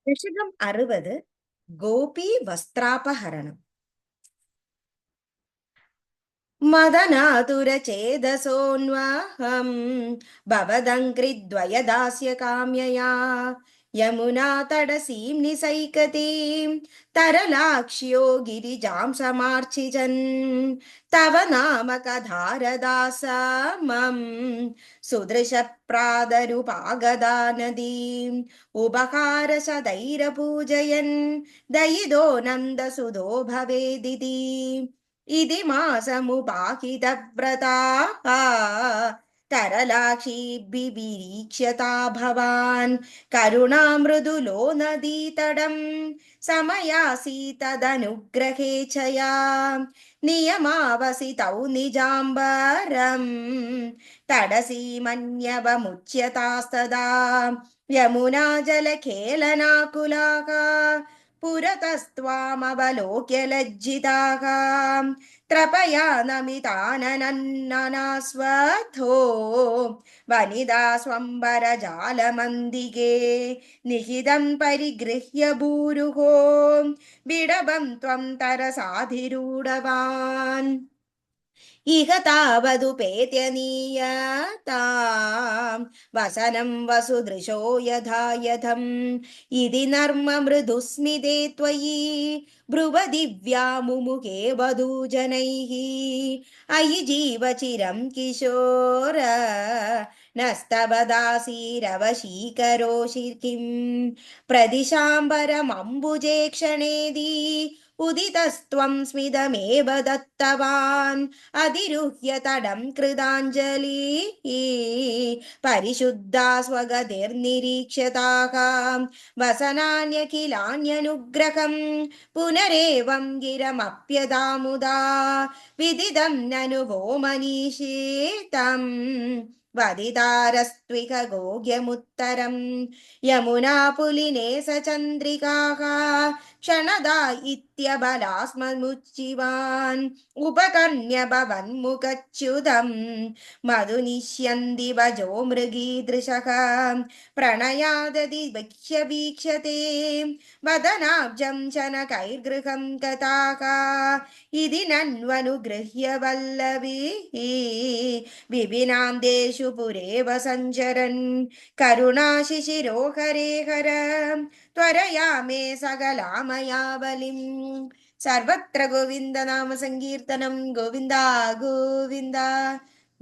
ദശകം 60 ഗോപീ വസ്ത്രാപഹരണം. മദനാതുരചേതസോന്വാഹം ഭവദംഘ്രിദ്വയദാസ്യ കാമ്യയാ യമുനാ തടസീം നിസൈകതീം തരലാക്ഷ്യോ ഗിരിജാം സമാർച്ചിജൻ തവ നാമ കഥാരദാസമം സുദൃശ പ്രാതരുപാഗദാ നദീം ഉപഹാരശതൈരപൂജയൻ ദയിതോ നന്ദസുതോ ഭവേദിതി इति मासमुपाहितव्रताः तरलाक्षीभिरीक्ष्यता भवान् करुणामृदुलो नदीतटं समयासीतदनुग्रहे च या नियमावसितौ निजाम्बरं तडसीमन्यवमुच्यतास्तदा यमुना जलखेलनाकुलाः पुरतस्त्वामवलोक्य लज्जिताः त्रपया नमिताननन्ननास्वथो वनिदा स्वम्बरजालमन्दिगे निहितं परिगृह्य भूरुहो विडबं त्वं तरसाधिरूढवान् इह तावदुपेत्यनीयतां वसनं वसुदृशो यथा यथम् इति नर्म मृदुस्मिते त्वयि भ्रुवदिव्या मुमुखे वधूजनैः अयि जीवचिरं किशोर नस्तवदासीरवशीकरोषि किं प्रदिशाम्बरमम्बुजे क्षणेदी उदितस्त्वं स्मितमेव दत्तवान् अधिरुह्य तडं कृताञ्जलिः परिशुद्धा स्वगतिर्निरीक्ष्यताः वसनान्यखिलान्यनुग्रहं पुनरेवं गिरमप्यदामुदा विदितं ननु वो मनीषितं वदितारस्त्विह गोग्यमुत्तरं यमुना पुलिने स चन्द्रिकाः क्षणदा इत्यबलास्ममुच्चिवान् उपकर्ण्य भवन्मुखच्युतं मधुनिष्यन्ति वजो मृगीदृशः प्रणयादति वीक्ष्यते वदनाब्जं शनकैर्गृहं गताः इति नन्वनुगृह्य वल्लवीः विपिनां देषु पुरेव सञ्चरन् करुणाशिशिरो हरे हर त्वरया मे सकलामयावलिं सर्वत्र गोविन्द नाम संकीर्तनं गोविन्द गोविन्द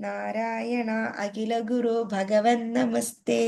नारायण अखिल गुरु भगवन् नमस्ते।